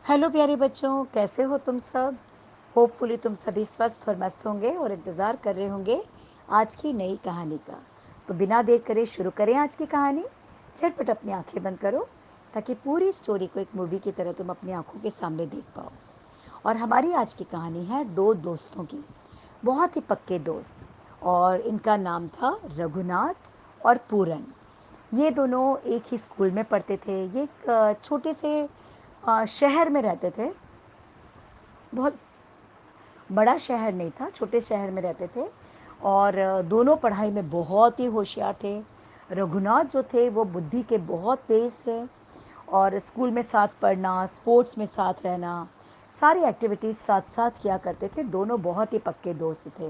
Hello प्यारे बच्चों, कैसे हो तुम सब। होपफुली तुम सभी स्वस्थ और मस्त होंगे और इंतज़ार कर रहे होंगे आज की नई कहानी का। तो बिना देर करे शुरू करें आज की कहानी। झटपट अपनी आंखें बंद करो ताकि पूरी स्टोरी को एक मूवी की तरह तुम अपनी आंखों के सामने देख पाओ। और हमारी आज की कहानी है दो दोस्तों की, बहुत ही पक्के दोस्त। और इनका नाम था रघुनाथ और पूरन। ये दोनों एक ही स्कूल में पढ़ते थे। ये एक छोटे से शहर में रहते थे। बहुत बड़ा शहर नहीं था, छोटे शहर में रहते थे। और दोनों पढ़ाई में बहुत ही होशियार थे। रघुनाथ जो थे वो बुद्धि के बहुत तेज़ थे और स्कूल में साथ पढ़ना, स्पोर्ट्स में साथ रहना, सारी एक्टिविटीज़ साथ साथ किया करते थे। दोनों बहुत ही पक्के दोस्त थे।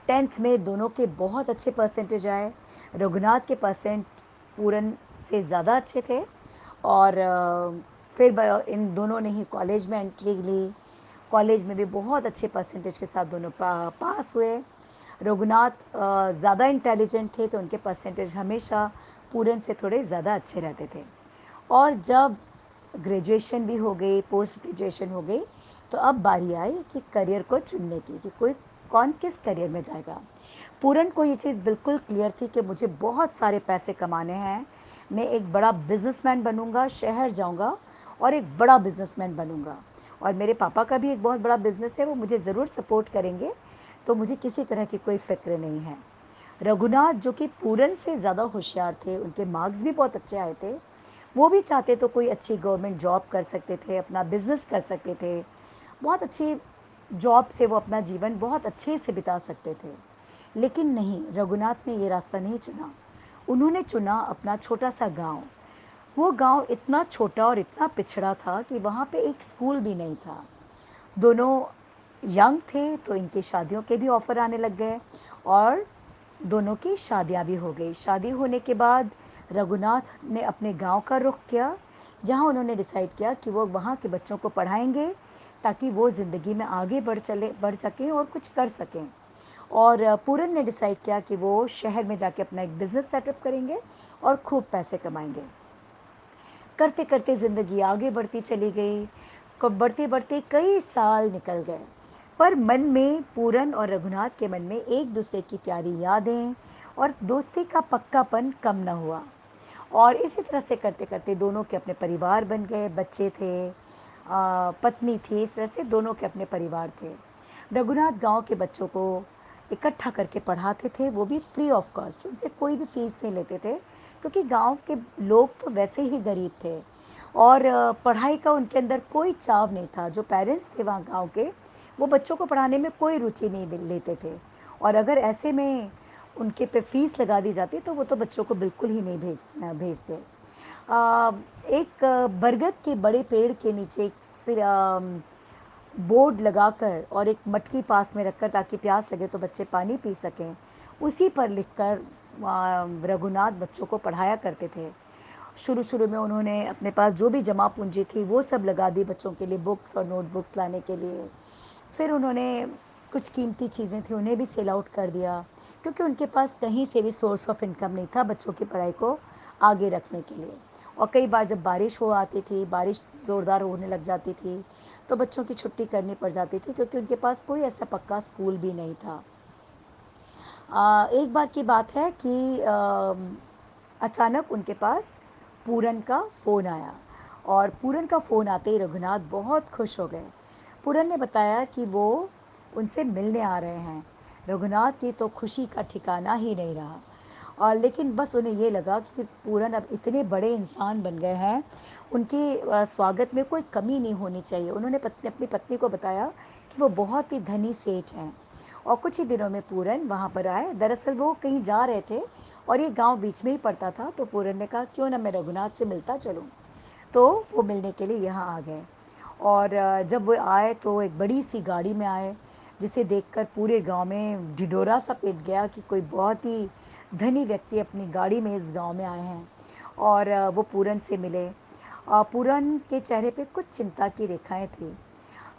10th में दोनों के बहुत अच्छे परसेंटेज आए। रघुनाथ के परसेंट पूरन से ज़्यादा अच्छे थे। और फिर इन दोनों ने ही कॉलेज में एंट्री ली। कॉलेज में भी बहुत अच्छे परसेंटेज के साथ दोनों पास हुए। रघुनाथ ज़्यादा इंटेलिजेंट थे तो उनके परसेंटेज हमेशा पूरन से थोड़े ज़्यादा अच्छे रहते थे। और जब ग्रेजुएशन भी हो गई, पोस्ट ग्रेजुएशन हो गई, तो अब बारी आई कि करियर को चुनने की कि कोई कौन किस करियर में जाएगा। पूरन को ये चीज़ बिल्कुल क्लियर थी कि मुझे बहुत सारे पैसे कमाने हैं। मैं एक बड़ा बिजनेसमैन बनूंगा, शहर जाऊंगा और एक बड़ा बिजनेसमैन बनूंगा। और मेरे पापा का भी एक बहुत बड़ा बिजनेस है, वो मुझे ज़रूर सपोर्ट करेंगे, तो मुझे किसी तरह की कोई फ़िक्र नहीं है। रघुनाथ जो कि पूरन से ज़्यादा होशियार थे, उनके मार्क्स भी बहुत अच्छे आए थे। वो भी चाहते तो कोई अच्छी गवर्नमेंट जॉब कर सकते थे, अपना बिजनेस कर सकते थे। बहुत अच्छी जॉब से वो अपना जीवन बहुत अच्छे से बिता सकते थे। लेकिन नहीं, रघुनाथ ने ये रास्ता नहीं चुना। उन्होंने चुना अपना छोटा सा गांव। वो गांव इतना छोटा और इतना पिछड़ा था कि वहाँ पे एक स्कूल भी नहीं था। दोनों यंग थे तो इनकी शादियों के भी ऑफ़र आने लग गए और दोनों की शादियां भी हो गई। शादी होने के बाद रघुनाथ ने अपने गांव का रुख किया, जहां उन्होंने डिसाइड किया कि वो वहां के बच्चों को पढ़ाएंगे ताकि वो ज़िंदगी में आगे बढ़ सकें और कुछ कर सकें। और पूरन ने डिसाइड किया कि वो शहर में जाके अपना एक बिज़नेस सेटअप करेंगे और खूब पैसे कमाएंगे। करते करते ज़िंदगी आगे बढ़ती चली गई। बढ़ते बढ़ते कई साल निकल गए, पर मन में, पूरन और रघुनाथ के मन में एक दूसरे की प्यारी यादें और दोस्ती का पक्कापन कम न हुआ। और इसी तरह से करते करते दोनों के अपने परिवार बन गए। बच्चे थे, पत्नी थी, इस तरह से दोनों के अपने परिवार थे। रघुनाथ गांव के बच्चों को इकट्ठा करके पढ़ाते थे, वो भी फ्री ऑफ कॉस्ट। उनसे कोई भी फीस नहीं लेते थे, क्योंकि गांव के लोग तो वैसे ही गरीब थे और पढ़ाई का उनके अंदर कोई चाव नहीं था। जो पेरेंट्स थे वहाँ गांव के, वो बच्चों को पढ़ाने में कोई रुचि नहीं लेते थे। और अगर ऐसे में उनके पे फीस लगा दी जाती तो वो तो बच्चों को बिल्कुल ही नहीं भेजते। एक बरगद के बड़े पेड़ के नीचे एक बोर्ड लगाकर और एक मटकी पास में रखकर, ताकि प्यास लगे तो बच्चे पानी पी सकें, उसी पर लिखकर रघुनाथ बच्चों को पढ़ाया करते थे। शुरू शुरू में उन्होंने अपने पास जो भी जमा पूंजी थी वो सब लगा दी बच्चों के लिए, बुक्स और नोटबुक्स लाने के लिए। फिर उन्होंने कुछ कीमती चीज़ें थी उन्हें भी सेल आउट कर दिया, क्योंकि उनके पास कहीं से भी सोर्स ऑफ इनकम नहीं था बच्चों की पढ़ाई को आगे रखने के लिए। और कई बार जब बारिश हो आती थी, बारिश ज़ोरदार होने लग जाती थी, तो बच्चों की छुट्टी करनी पड़ जाती थी, क्योंकि उनके पास कोई ऐसा पक्का स्कूल भी नहीं था। एक बार की बात है कि अचानक उनके पास पूरन का फ़ोन आया। और पूरन का फ़ोन आते ही रघुनाथ बहुत खुश हो गए। पूरन ने बताया कि वो उनसे मिलने आ रहे हैं। रघुनाथ की तो खुशी का ठिकाना ही नहीं रहा। और लेकिन बस उन्हें ये लगा कि पूरन अब इतने बड़े इंसान बन गए हैं, उनके स्वागत में कोई कमी नहीं होनी चाहिए। उन्होंने अपनी पत्नी को बताया कि वो बहुत ही धनी सेठ हैं। और कुछ ही दिनों में पूरन वहाँ पर आए। दरअसल वो कहीं जा रहे थे और ये गांव बीच में ही पड़ता था, तो पूरन ने कहा क्यों ना मैं रघुनाथ से मिलता चलूँ। तो वो मिलने के लिए यहाँ आ गए। और जब वो आए तो एक बड़ी सी गाड़ी में आए, जिसे देखकर पूरे गांव में ढिढोरा सा पिट गया कि कोई बहुत ही धनी व्यक्ति अपनी गाड़ी में इस गांव में आए हैं। और वो पूरन से मिले। पूरन के चेहरे पे कुछ चिंता की रेखाएं थी।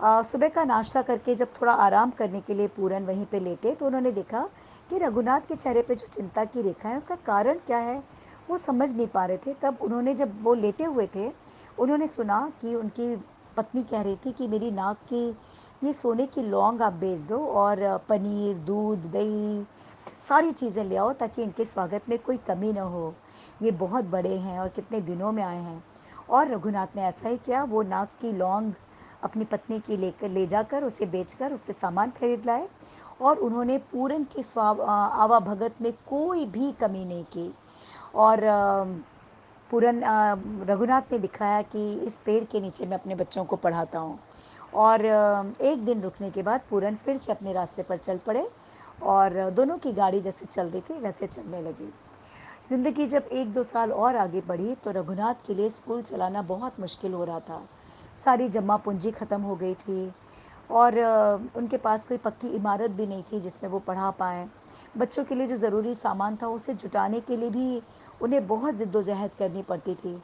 सुबह का नाश्ता करके जब थोड़ा आराम करने के लिए पूरन वहीं पे लेटे, तो उन्होंने देखा कि रघुनाथ के चेहरे पे जो चिंता की रेखा है उसका कारण क्या है वो समझ नहीं पा रहे थे। तब उन्होंने, जब वो लेटे हुए थे, उन्होंने सुना कि उनकी पत्नी कह रही थी कि मेरी नाक की ये सोने की लौंग आप बेच दो और पनीर, दूध, दही सारी चीज़ें ले आओ ताकि इनके स्वागत में कोई कमी ना हो। ये बहुत बड़े हैं और कितने दिनों में आए हैं। और रघुनाथ ने ऐसा ही किया, वो नाक की लौंग अपनी पत्नी की लेकर ले जाकर उसे बेचकर उससे सामान खरीद लाए और उन्होंने पूरन की आवाभगत में कोई भी कमी नहीं की। और पूरन रघुनाथ ने दिखाया कि इस पेड़ के नीचे मैं अपने बच्चों को पढ़ाता हूँ। और एक दिन रुकने के बाद पूरन फिर से अपने रास्ते पर चल पड़े और दोनों की गाड़ी जैसे चल रही थी वैसे चलने लगी। ज़िंदगी जब 1-2 साल और आगे बढ़ी तो रघुनाथ के लिए स्कूल चलाना बहुत मुश्किल हो रहा था। सारी जमा पूंजी ख़त्म हो गई थी और उनके पास कोई पक्की इमारत भी नहीं थी जिसमें वो पढ़ा पाएँ। बच्चों के लिए जो ज़रूरी सामान था उसे जुटाने के लिए भी उन्हें बहुत ज़िद्दोजहद करनी पड़ती थी।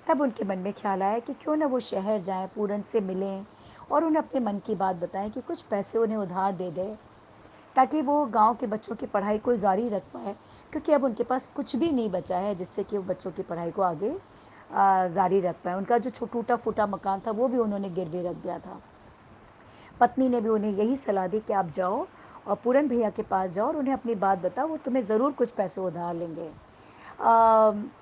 तब उनके मन में ख़्याल आया कि क्यों ना वो शहर जाएँ, पूरन से मिलें और उन्हें अपने मन की बात बताएँ कि कुछ पैसे उन्हें उधार दे दें ताकि वो गाँव के बच्चों की पढ़ाई को जारी रख पाएँ, क्योंकि अब उनके पास कुछ भी नहीं बचा है जिससे कि वो बच्चों की पढ़ाई को आगे जारी रख पाएँ। उनका जो टूटा-फूटा मकान था वो भी उन्होंने गिरवी रख दिया था। पत्नी ने भी उन्हें यही सलाह दी कि आप जाओ और पूरन भैया के पास जाओ और उन्हें अपनी बात बताओ, वो तुम्हें ज़रूर कुछ पैसे उधार लेंगे।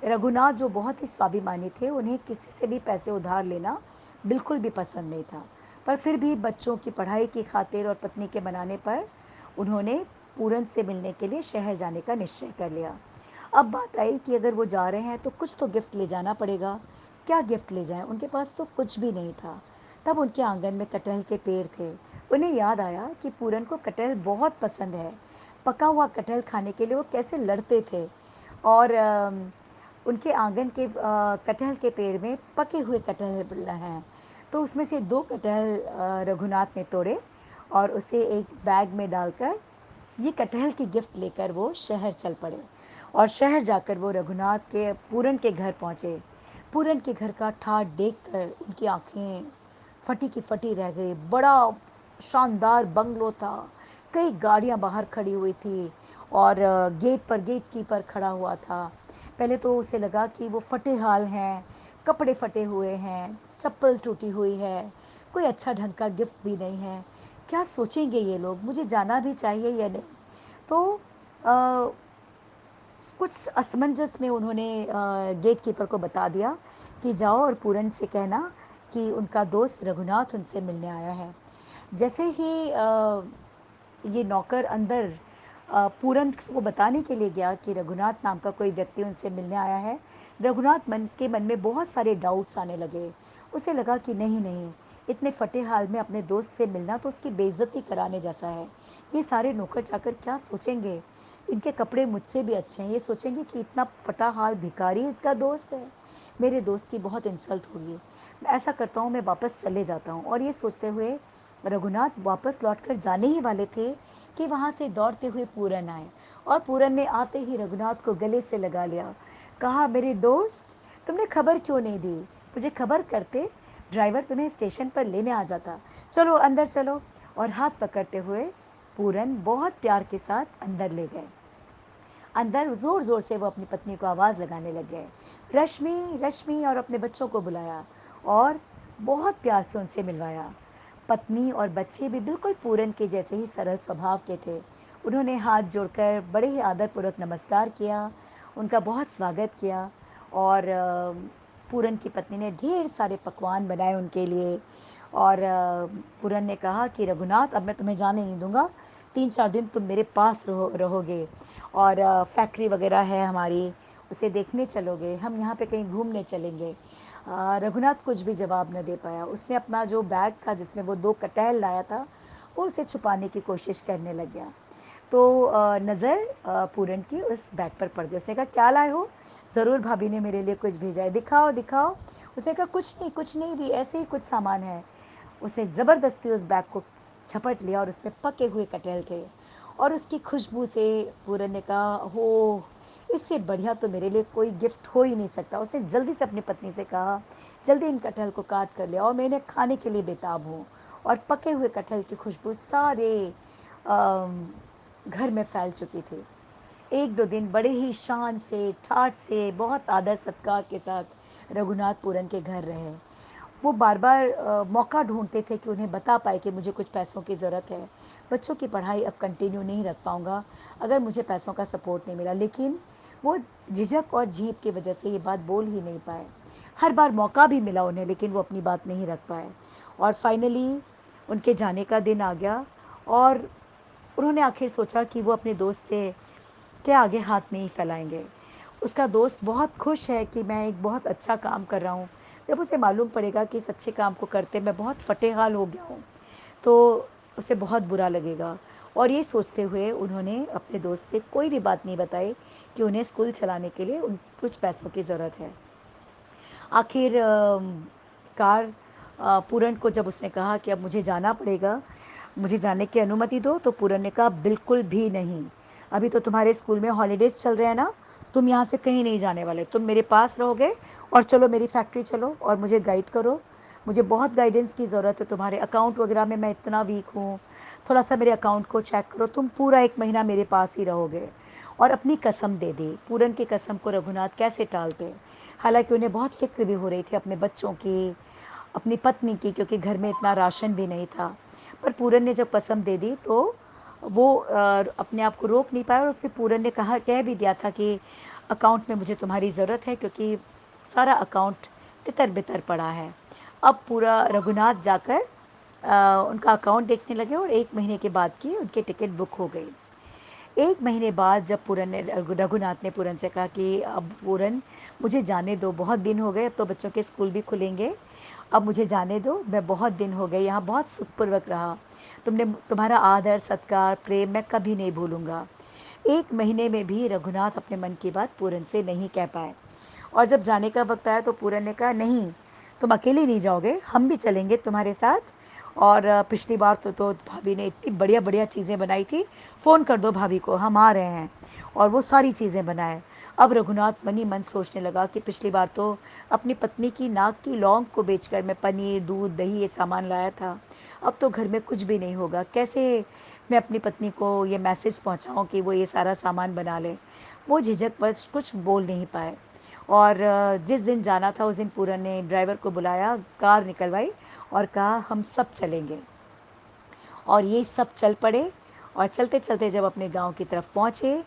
रघुनाथ जो बहुत ही स्वाभिमानी थे, उन्हें किसी से भी पैसे उधार लेना बिल्कुल भी पसंद नहीं था। पर फिर भी बच्चों की पढ़ाई की खातिर और पत्नी के मनाने पर उन्होंने पूरन से मिलने के लिए शहर जाने का निश्चय कर लिया। अब बात आई कि अगर वो जा रहे हैं तो कुछ तो गिफ्ट ले जाना पड़ेगा। क्या गिफ्ट ले जाएं? उनके पास तो कुछ भी नहीं था। तब उनके आंगन में कटहल के पेड़ थे। उन्हें याद आया कि पूरन को कटहल बहुत पसंद है। पका हुआ कटहल खाने के लिए वो कैसे लड़ते थे। और उनके आंगन के कटहल के पेड़ में पके हुए कटहल हैं। तो उसमें से 2 कटहल रघुनाथ ने तोड़े और उसे एक बैग में डालकर ये कटहल की गिफ्ट लेकर वो शहर चल पड़े। और शहर जाकर वो रघुनाथ के पूरन के घर पहुँचे। पूरन के घर का ठाट देखकर उनकी आँखें फटी की फटी रह गई। बड़ा शानदार बंगलो था, कई गाड़ियाँ बाहर खड़ी हुई थी और गेट पर गेट कीपर खड़ा हुआ था। पहले तो उसे लगा कि वो फटे हाल हैं, कपड़े फटे हुए हैं, चप्पल टूटी हुई है, कोई अच्छा ढंग का गिफ्ट भी नहीं है। क्या सोचेंगे ये लोग, मुझे जाना भी चाहिए या नहीं? तो अ, कुछ असमंजस में उन्होंने गेट कीपर को बता दिया कि जाओ और पूरन से कहना कि उनका दोस्त रघुनाथ उनसे मिलने आया है। जैसे ही ये नौकर अंदर पूरन को बताने के लिए गया कि रघुनाथ नाम का कोई व्यक्ति उनसे मिलने आया है, रघुनाथ मन में बहुत सारे डाउट्स आने लगे। उसे लगा कि नहीं नहीं, इतने फटे हाल में अपने दोस्त से मिलना तो उसकी बेइज्जती कराने जैसा है। ये सारे नौकर चाकर क्या सोचेंगे, इनके कपड़े मुझसे भी अच्छे हैं, ये सोचेंगे कि इतना फटा हाल भिखारी इनका दोस्त है, मेरे दोस्त की बहुत इंसल्ट होगी। मैं ऐसा करता हूँ, मैं वापस चले जाता हूँ। और ये सोचते हुए रघुनाथ वापस लौटकर जाने ही वाले थे कि वहाँ से दौड़ते हुए पूरन आए और पूरन ने आते ही रघुनाथ को गले से लगा लिया। कहा, मेरे दोस्त, तुमने खबर क्यों नहीं दी? मुझे खबर करते, ड्राइवर तुम्हें स्टेशन पर लेने आ जाता। चलो अंदर चलो। और हाथ पकड़ते हुए पूरन बहुत प्यार के साथ अंदर ले गए। अंदर ज़ोर ज़ोर से वो अपनी पत्नी को आवाज़ लगाने लग गए, रश्मि, रश्मि, और अपने बच्चों को बुलाया और बहुत प्यार से उनसे मिलवाया। पत्नी और बच्चे भी बिल्कुल पूरन के जैसे ही सरल स्वभाव के थे। उन्होंने हाथ जोड़कर बड़े ही आदरपूर्वक नमस्कार किया, उनका बहुत स्वागत किया। और पूरन की पत्नी ने ढेर सारे पकवान बनाए उनके लिए। और पूरन ने कहा कि रघुनाथ, अब मैं तुम्हें जाने नहीं दूंगा, 3-4 दिन तुम मेरे पास रहोगे और फैक्ट्री वगैरह है हमारी, उसे देखने चलोगे, हम यहाँ पे कहीं घूमने चलेंगे। रघुनाथ कुछ भी जवाब न दे पाया। उसने अपना जो बैग था जिसमें वो 2 कटहल लाया था वो उसे छुपाने की कोशिश करने लग गया। तो नज़र पूरन की उस बैग पर पड़ गई। उसने कहा, क्या लाए हो? ज़रूर भाभी ने मेरे लिए कुछ भेजा है, दिखाओ दिखाओ। उसने कहा, कुछ नहीं भी, ऐसे ही कुछ सामान है। उसने ज़बरदस्ती उस बैग को झपट लिया और उसमें पके हुए कटहल थे। और उसकी खुशबू से पूरन ने कहा, हो, इससे बढ़िया तो मेरे लिए कोई गिफ्ट हो ही नहीं सकता। उसने जल्दी से अपनी पत्नी से कहा, जल्दी इन कटहल को काट कर ले आओ, मैं इन्हें खाने के लिए बेताब हूँ। और पके हुए कटहल की खुशबू सारे अम, घर में फैल चुकी थी। 1-2 दिन बड़े ही शान से, ठाठ से, बहुत आदर सत्कार के साथ रघुनाथ पूरन के घर रहे। वो बार बार मौका ढूंढते थे कि उन्हें बता पाए कि मुझे कुछ पैसों की ज़रूरत है, बच्चों की पढ़ाई अब कंटिन्यू नहीं रख पाऊँगा अगर मुझे पैसों का सपोर्ट नहीं मिला। लेकिन वो झिझक और झेप की वजह से ये बात बोल ही नहीं पाए। हर बार मौका भी मिला उन्हें, लेकिन वो अपनी बात नहीं रख पाए। और फाइनली उनके जाने का दिन आ गया और उन्होंने आखिर सोचा कि वो अपने दोस्त से क्या आगे हाथ नहीं फैलाएंगे। उसका दोस्त बहुत खुश है कि मैं एक बहुत अच्छा काम कर रहा हूँ। जब उसे मालूम पड़ेगा कि इस अच्छे काम को करते मैं बहुत फटेहाल हो गया हूँ, तो उसे बहुत बुरा लगेगा। और ये सोचते हुए उन्होंने अपने दोस्त से कोई भी बात नहीं बताई कि उन्हें स्कूल चलाने के लिए उन कुछ पैसों की ज़रूरत है। आखिर कार पूरन को जब उसने कहा कि अब मुझे जाना पड़ेगा, मुझे जाने की अनुमति दो, तो पूरन ने कहा बिल्कुल भी नहीं। अभी तो तुम्हारे स्कूल में हॉलीडेज़ चल रहे हैं ना, तुम यहाँ से कहीं नहीं जाने वाले, तुम मेरे पास रहोगे और चलो मेरी फैक्ट्री चलो और मुझे गाइड करो। मुझे बहुत गाइडेंस की ज़रूरत है, तुम्हारे अकाउंट वगैरह में मैं इतना वीक हूँ, थोड़ा सा मेरे अकाउंट को चेक करो। तुम पूरा 1 महीना मेरे पास ही रहोगे। और अपनी कसम दे दी। पूरन की कसम को रघुनाथ कैसे टालते। हालांकि उन्हें बहुत फिक्र भी हो रही थी अपने बच्चों की, अपनी पत्नी की, क्योंकि घर में इतना राशन भी नहीं था। पर पूरन ने जब कसम दे दी तो वो अपने आप को रोक नहीं पाया और फिर पूरन ने कह भी दिया था कि अकाउंट में मुझे तुम्हारी ज़रूरत है, क्योंकि सारा अकाउंट तितर बितर पड़ा है। अब पूरा रघुनाथ जाकर उनका अकाउंट देखने लगे और 1 महीने के बाद की उनकी टिकट बुक हो गई। 1 महीने बाद जब पूरन ने रघुनाथ ने पूरन से कहा कि अब पूरन मुझे जाने दो, बहुत दिन हो गए, अब तो बच्चों के स्कूल भी खुलेंगे, अब मुझे जाने दो, मैं बहुत दिन हो गए यहाँ बहुत सुखपूर्वक रहा, तुम्हारा आदर सत्कार प्रेम मैं कभी नहीं भूलूंगा। 1 महीने में भी रघुनाथ अपने मन की बात पूरन से नहीं कह पाए। और जब जाने का वक्त आया तो पूरन ने कहा नहीं, तुम अकेले नहीं जाओगे, हम भी चलेंगे तुम्हारे साथ। और पिछली बार तो भाभी ने इतनी बढ़िया बढ़िया चीज़ें बनाई थी, फ़ोन कर दो भाभी को, हम आ रहे हैं। और वो सारी चीज़ें बनाए। अब रघुनाथ मन ही मन सोचने लगा कि पिछली बार तो अपनी पत्नी की नाक की लौंग को बेचकर मैं पनीर दूध दही ये सामान लाया था, अब तो घर में कुछ भी नहीं होगा, कैसे मैं अपनी पत्नी को ये मैसेज पहुंचाऊं कि वो ये सारा सामान बना ले। वो झिझकवश कुछ बोल नहीं पाए। और जिस दिन जाना था उस दिन पूरन ने ड्राइवर को बुलाया, कार निकलवाई और कहा हम सब चलेंगे। और ये सब चल पड़े। और चलते चलते जब अपने गांव की तरफ पहुँचे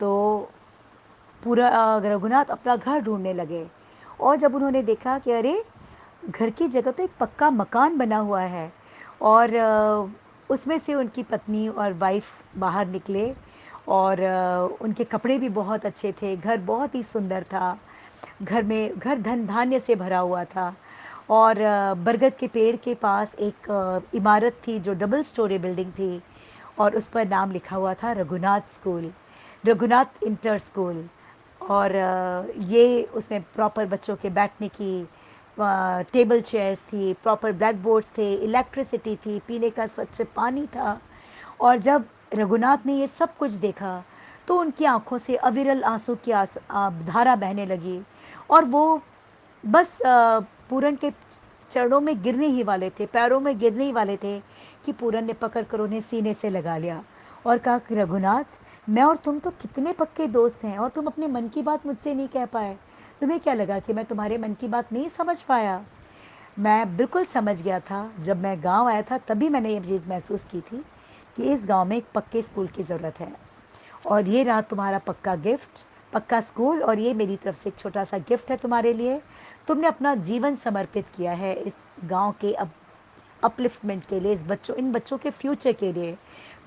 तो पूरा रघुनाथ अपना घर ढूंढने लगे। और जब उन्होंने देखा कि अरे, घर की जगह तो एक पक्का मकान बना हुआ है। और उसमें से उनकी पत्नी और वाइफ बाहर निकले। और उनके कपड़े भी बहुत अच्छे थे, घर बहुत ही सुंदर था। घर धन धान्य से भरा हुआ था। और बरगद के पेड़ के पास एक इमारत थी जो डबल स्टोरी बिल्डिंग थी। और उस पर नाम लिखा हुआ था Raghunath school, Raghunath inter school. और ये उसमें प्रॉपर बच्चों के बैठने की टेबल चेयर्स थी, प्रॉपर ब्लैक बोर्ड्स थे, इलेक्ट्रिसिटी थी, पीने का स्वच्छ पानी था। और जब रघुनाथ ने ये सब कुछ देखा तो उनकी आंखों से अविरल आंसू की धारा बहने लगी। और वो बस पूरन के चरणों में गिरने ही वाले थे, पैरों में गिरने ही वाले थे कि पूरन ने पकड़कर उन्हें सीने से लगा लिया और कहा कि रघुनाथ, मैं और तुम तो कितने पक्के दोस्त हैं और तुम अपने मन की बात मुझसे नहीं कह पाए। तुम्हें क्या लगा कि मैं तुम्हारे मन की बात नहीं समझ पाया? मैं बिल्कुल समझ गया था। जब मैं गांव आया था तभी मैंने ये चीज़ महसूस की थी कि इस गांव में एक पक्के स्कूल की ज़रूरत है। और ये रहा तुम्हारा पक्का गिफ्ट, पक्का स्कूल। और ये मेरी तरफ से एक छोटा सा गिफ्ट है तुम्हारे लिए। तुमने अपना जीवन समर्पित किया है इस गांव के अपलिफ्टमेंट के लिए, इन बच्चों के फ्यूचर के लिए।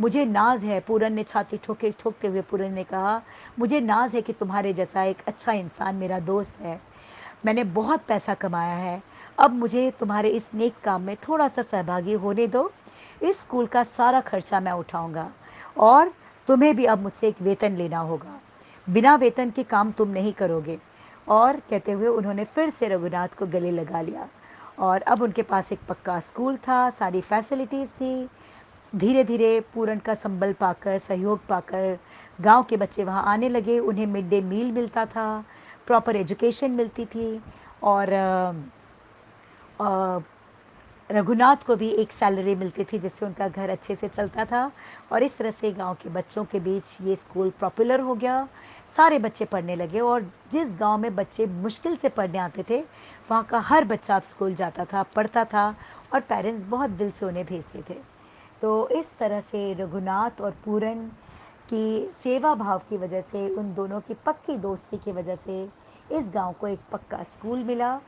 मुझे नाज है, पूरन ने छाती ठोके ठोकते हुए पूरन ने कहा, मुझे नाज है कि तुम्हारे जैसा एक अच्छा इंसान मेरा दोस्त है। मैंने बहुत पैसा कमाया है, अब मुझे तुम्हारे इस नेक काम में थोड़ा सा सहभागी होने दो। इस स्कूल का सारा खर्चा मैं उठाऊंगा और तुम्हें भी अब मुझसे एक वेतन लेना होगा। बिना वेतन के काम तुम नहीं करोगे। और कहते हुए उन्होंने फिर से रघुनाथ को गले लगा लिया। और अब उनके पास एक पक्का स्कूल था, सारी फैसिलिटीज़ थी। धीरे धीरे पूरन का संबल पाकर, सहयोग पाकर गांव के बच्चे वहां आने लगे। उन्हें मिड डे मील मिलता था, प्रॉपर एजुकेशन मिलती थी। और रघुनाथ को भी एक सैलरी मिलती थी जिससे उनका घर अच्छे से चलता था और इस तरह से गांव के बच्चों के बीच ये स्कूल पॉपुलर हो गया। सारे बच्चे पढ़ने लगे और जिस गांव में बच्चे मुश्किल से पढ़ने आते थे वहाँ का हर बच्चा अब स्कूल जाता था, पढ़ता था और पेरेंट्स बहुत दिल से उन्हें भेजते थे। तो इस तरह से रघुनाथ और पूरन की सेवा भाव की वजह से, उन दोनों की पक्की दोस्ती की वजह से इस गांव को एक पक्का स्कूल मिला,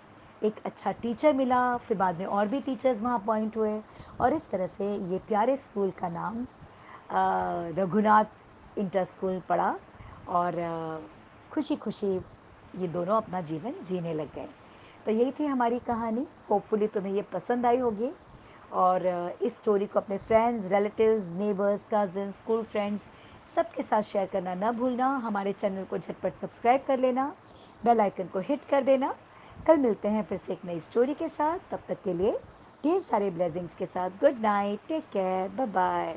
एक अच्छा टीचर मिला, फिर बाद में और भी टीचर्स वहाँ अपॉइंट हुए और इस तरह से ये प्यारे स्कूल का नाम रघुनाथ इंटर स्कूल पड़ा और खुशी खुशी ये दोनों अपना जीवन जीने लग गए। तो यही थी हमारी कहानी। होपफुली तुम्हें ये पसंद आई होगी और इस स्टोरी को अपने friends, relatives, neighbours, cousins, school friends सबके साथ शेयर करना ना भूलना। हमारे चैनल को झटपट सब्सक्राइब कर लेना, बेल आइकन को हिट कर देना। कल मिलते हैं फिर से एक नई स्टोरी के साथ। तब तक के लिए ढेर सारे ब्लेसिंग्स के साथ good night, take care, bye bye.